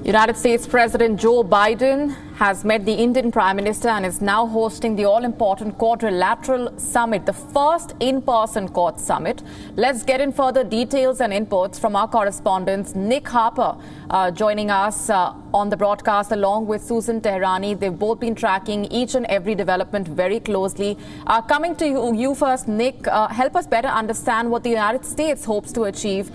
United States President Joe Biden has met the Indian Prime Minister and is now hosting the all-important Quadrilateral Summit, the first in-person Quad Summit. Let's get in further details and inputs from our correspondents, Nick Harper, joining us on the broadcast along with Susan Tehrani. They've both been tracking each and every development very closely. Coming to you first, Nick, help us better understand what the United States hopes to achieve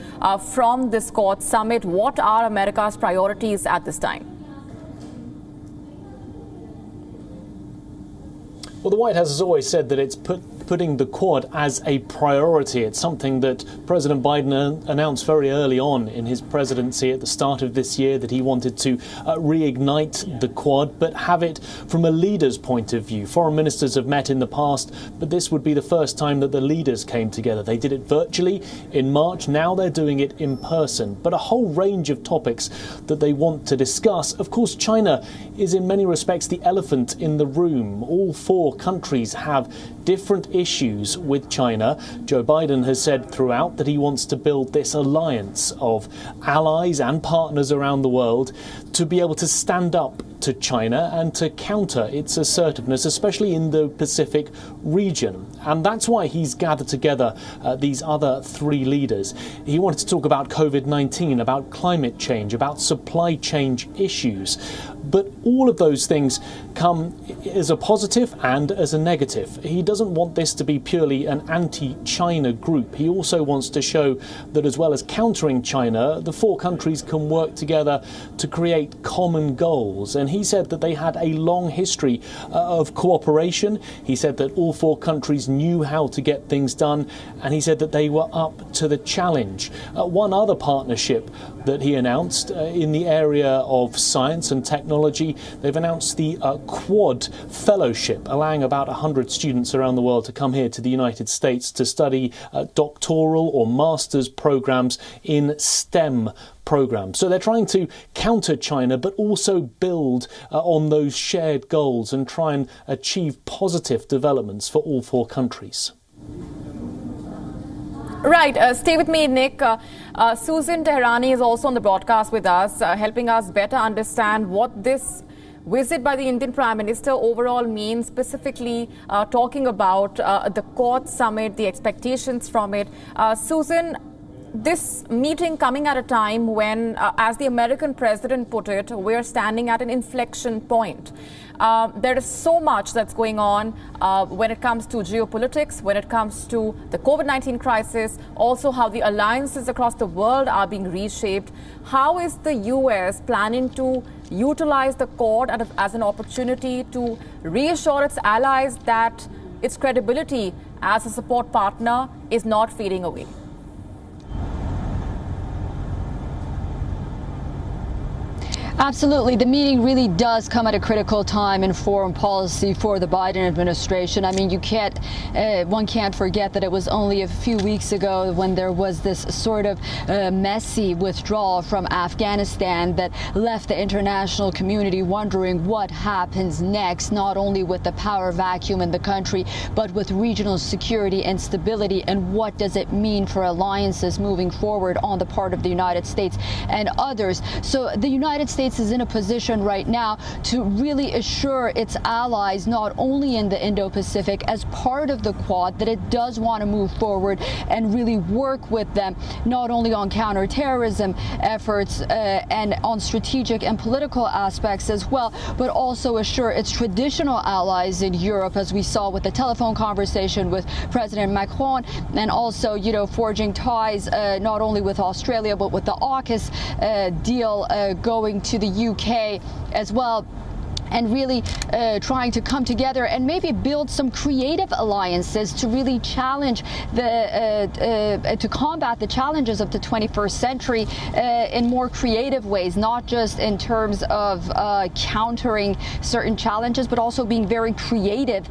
from this Quad Summit. What are America's priorities at this time? Well, the White House has always said that it's putting the Quad as a priority. It's something that President Biden announced very early on in his presidency at the start of this year, that he wanted to reignite the Quad, but have it from a leader's point of view. Foreign ministers have met in the past, but this would be the first time that the leaders came together. They did it virtually in March. Now they're doing it in person, but a whole range of topics that they want to discuss. Of course, China is in many respects the elephant in the room. All four countries have different issues with China. Joe Biden has said throughout that he wants to build this alliance of allies and partners around the world to be able to stand up to China and to counter its assertiveness, especially in the Pacific region. And that's why he's gathered together these other three leaders. He wanted to talk about COVID-19, about climate change, about supply chain issues. But all of those things come as a positive and as a negative. He doesn't want this to be purely an anti-China group. He also wants to show that as well as countering China, the four countries can work together to create common goals. And he said that they had a long history of cooperation. He said that all four countries knew how to get things done, and he said that they were up to the challenge. One other partnership that he announced in the area of science and technology, they've announced the Quad Fellowship, allowing about 100 students around the world to come here to the United States to study doctoral or master's programs in STEM programs. So they're trying to counter China, but also build on those shared goals and try and achieve positive developments for all four countries. Right. Stay with me, Nick. Susan Tehrani is also on the broadcast with us, helping us better understand what this visit by the Indian Prime Minister overall means, specifically talking about the Quad Summit, the expectations from it. Susan, this meeting coming at a time when, as the American president put it, we're standing at an inflection point. There is so much that's going on when it comes to geopolitics, when it comes to the COVID-19 crisis, also how the alliances across the world are being reshaped. How is the U.S. planning to utilize the Quad as an opportunity to reassure its allies that its credibility as a support partner is not fading away? Absolutely. The meeting really does come at a critical time in foreign policy for the Biden administration. I mean, one can't forget that it was only a few weeks ago when there was this sort of messy withdrawal from Afghanistan that left the international community wondering what happens next, not only with the power vacuum in the country, but with regional security and stability, and what does it mean for alliances moving forward on the part of the United States and others. So the United States is in a position right now to really assure its allies, not only in the Indo-Pacific, as part of the Quad, that it does want to move forward and really work with them, not only on counterterrorism efforts and on strategic and political aspects as well, but also assure its traditional allies in Europe, as we saw with the telephone conversation with President Macron, and also, you know, forging ties not only with Australia, but with the AUKUS deal going to the UK as well. And really trying to come together and maybe build some creative alliances to really challenge to combat the challenges of the 21st century in more creative ways, not just in terms of countering certain challenges, but also being very creative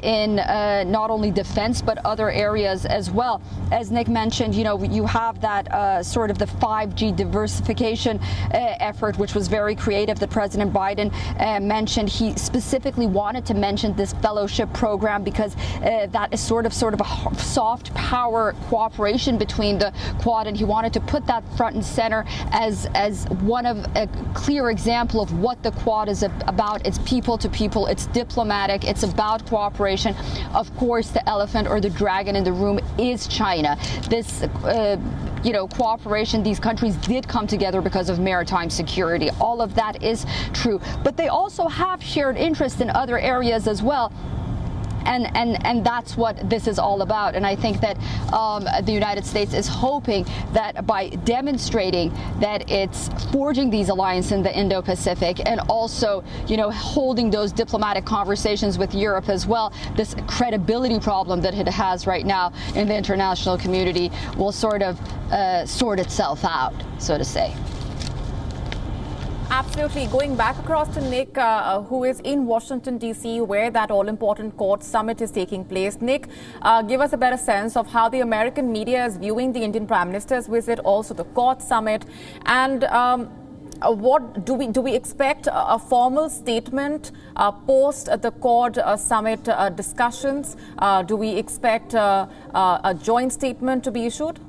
in not only defense, but other areas as well. As Nick mentioned, you know, you have that sort of the 5G diversification effort, which was very creative, that President Biden mentioned. He specifically wanted to mention this fellowship program because that is sort of a soft power cooperation between the Quad, and he wanted to put that front and center as one of a clear example of what the Quad is about. It's people to people, it's diplomatic, it's about cooperation. Of course, the elephant or the dragon in the room is China. This cooperation, these countries did come together because of maritime security. All of that is true, but they also have shared interest in other areas as well. And that's what this is all about. And I think that the United States is hoping that by demonstrating that it's forging these alliances in the Indo-Pacific and also, holding those diplomatic conversations with Europe as well, this credibility problem that it has right now in the international community will sort itself out, so to say. Absolutely. Going back across to Nick, who is in Washington, D.C., where that all-important Quad summit is taking place. Nick, give us a better sense of how the American media is viewing the Indian Prime Minister's visit, also the Quad summit, and what do we expect a formal statement post the Quad summit discussions? Do we expect a joint statement to be issued?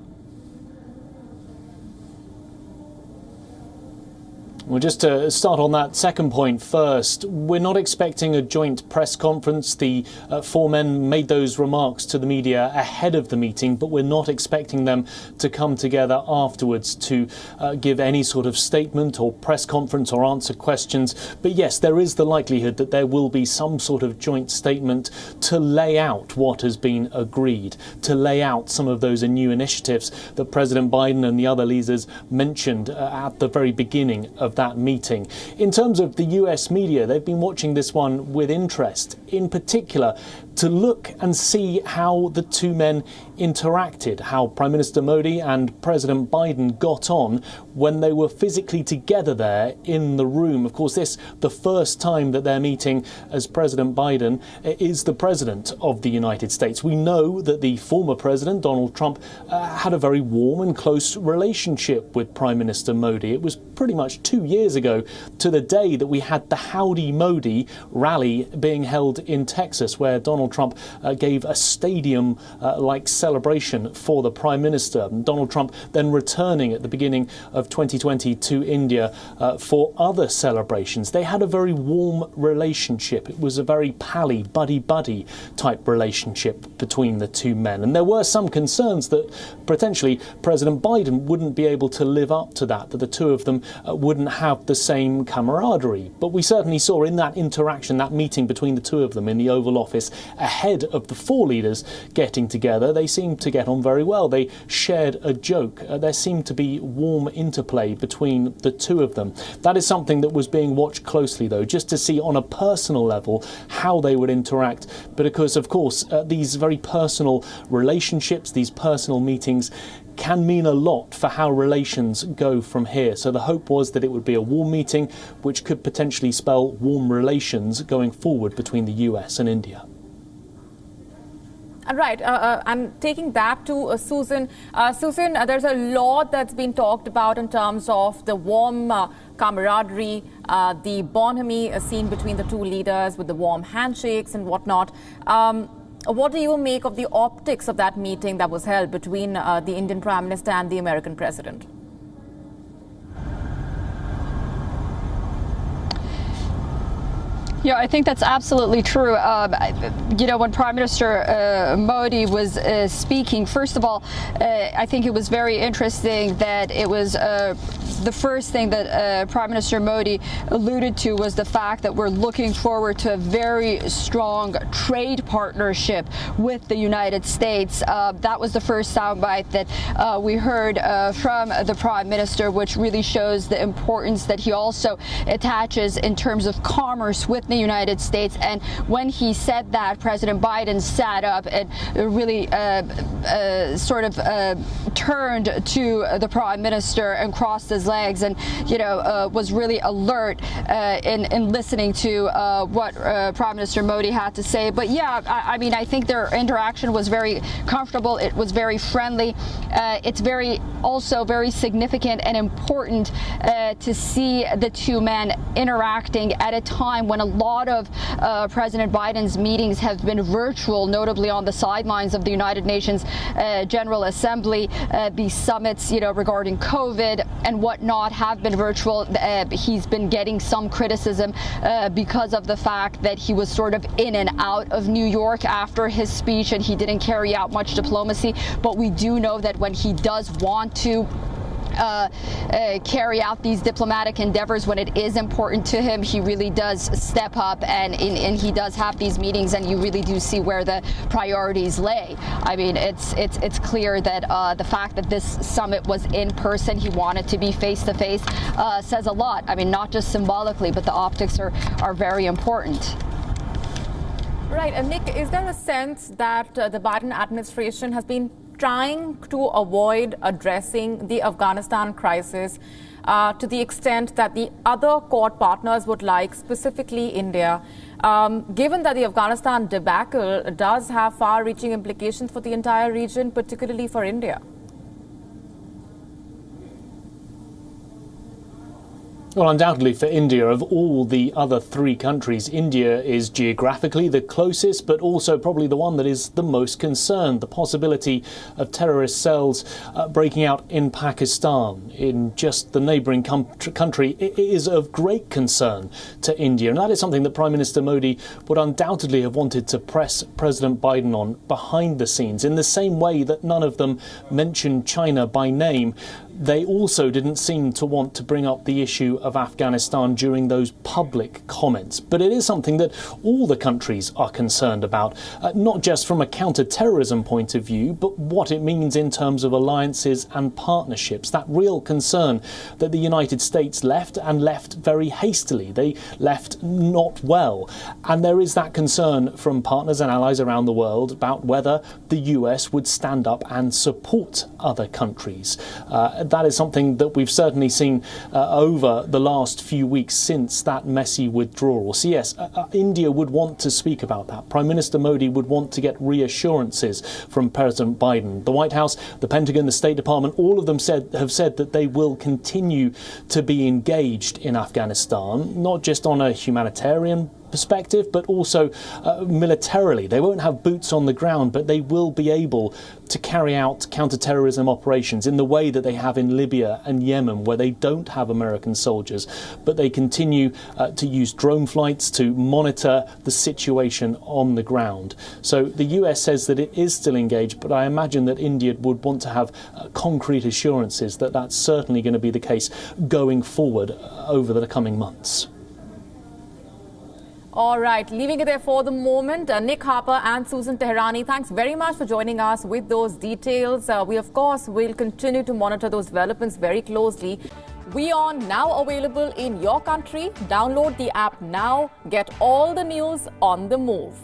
Well, just to start on that second point first, we're not expecting a joint press conference. The four men made those remarks to the media ahead of the meeting, but we're not expecting them to come together afterwards to give any sort of statement or press conference or answer questions. But yes, there is the likelihood that there will be some sort of joint statement to lay out what has been agreed, to lay out some of those new initiatives that President Biden and the other leaders mentioned at the very beginning of that meeting. In terms of the US media, they've been watching this one with interest, in particular to look and see how the two men interacted, how Prime Minister Modi and President Biden got on when they were physically together there in the room. Of course, this the first time that they're meeting as President Biden is the President of the United States. We know that the former President, Donald Trump, had a very warm and close relationship with Prime Minister Modi. It was pretty much 2 years ago to the day that we had the Howdy Modi rally being held in Texas, where Donald Trump gave a stadium-like celebration for the Prime Minister. Donald Trump then returning at the beginning of 2020 to India for other celebrations. They had a very warm relationship. It was a very pally, buddy-buddy type relationship between the two men. And there were some concerns that potentially President Biden wouldn't be able to live up to that the two of them wouldn't have the same camaraderie. But we certainly saw in that interaction, that meeting between the two of them in the Oval Office ahead of the four leaders getting together, they seemed to get on very well. They shared a joke. There seemed to be warm interplay between the two of them. That is something that was being watched closely, though, just to see on a personal level how they would interact. But because, of course, these very personal relationships, these personal meetings can mean a lot for how relations go from here. So the hope was that it would be a warm meeting, which could potentially spell warm relations going forward between the US and India. Right, and taking that to Susan. Susan, there's a lot that's been talked about in terms of the warm camaraderie, the bonhomie seen between the two leaders with the warm handshakes and whatnot. What do you make of the optics of that meeting that was held between the Indian Prime Minister and the American President? Yeah, I think that's absolutely true. When Prime Minister Modi was speaking, first of all, I think it was very interesting that it was the first thing that Prime Minister Modi alluded to was the fact that we're looking forward to a very strong trade partnership with the United States. That was the first soundbite that we heard from the Prime Minister, which really shows the importance that he also attaches in terms of commerce with the United States. And when he said that, President Biden sat up and really turned to the Prime Minister and crossed his his legs and, was really alert in listening to what Prime Minister Modi had to say. But yeah, I think their interaction was very comfortable. It was very friendly. It's also very significant and important to see the two men interacting at a time when a lot of President Biden's meetings have been virtual, notably on the sidelines of the United Nations General Assembly. These summits, regarding COVID and whatnot have been virtual. He's been getting some criticism because of the fact that he was sort of in and out of New York after his speech and he didn't carry out much diplomacy. But we do know that when he does want to carry out these diplomatic endeavors, when it is important to him, he really does step up and he does have these meetings, and you really do see where the priorities lay. I mean, it's clear that the fact that this summit was in person, he wanted to be face to face, says a lot. I mean, not just symbolically, but the optics are very important. Right. And Nick, is there a sense that the Biden administration has been trying to avoid addressing the Afghanistan crisis to the extent that the other Quad partners would like, specifically India, given that the Afghanistan debacle does have far-reaching implications for the entire region, particularly for India? Well, undoubtedly for India, of all the other three countries, India is geographically the closest, but also probably the one that is the most concerned. The possibility of terrorist cells breaking out in Pakistan, in just the neighbouring country, is of great concern to India. And that is something that Prime Minister Modi would undoubtedly have wanted to press President Biden on behind the scenes. In the same way that none of them mentioned China by name, they also didn't seem to want to bring up the issue of Afghanistan during those public comments. But it is something that all the countries are concerned about, not just from a counter-terrorism point of view, but what it means in terms of alliances and partnerships. That real concern that the United States left, and left very hastily. They left not well. And there is that concern from partners and allies around the world about whether the US would stand up and support other countries. That is something that we've certainly seen over the last few weeks since that messy withdrawal. So yes, India would want to speak about that. Prime Minister Modi would want to get reassurances from President Biden. The White House, the Pentagon, the State Department, all of them have said that they will continue to be engaged in Afghanistan, not just on a humanitarian perspective, but also militarily. They won't have boots on the ground, but they will be able to carry out counter-terrorism operations in the way that they have in Libya and Yemen, where they don't have American soldiers, but they continue to use drone flights to monitor the situation on the ground. So the US says that it is still engaged, but I imagine that India would want to have concrete assurances that that's certainly going to be the case going forward over the coming months. All right, leaving it there for the moment. Nick Harper and Susan Teherani, thanks very much for joining us with those details. We, of course, will continue to monitor those developments very closely. WION now available in your country. Download the app now. Get all the news on the move.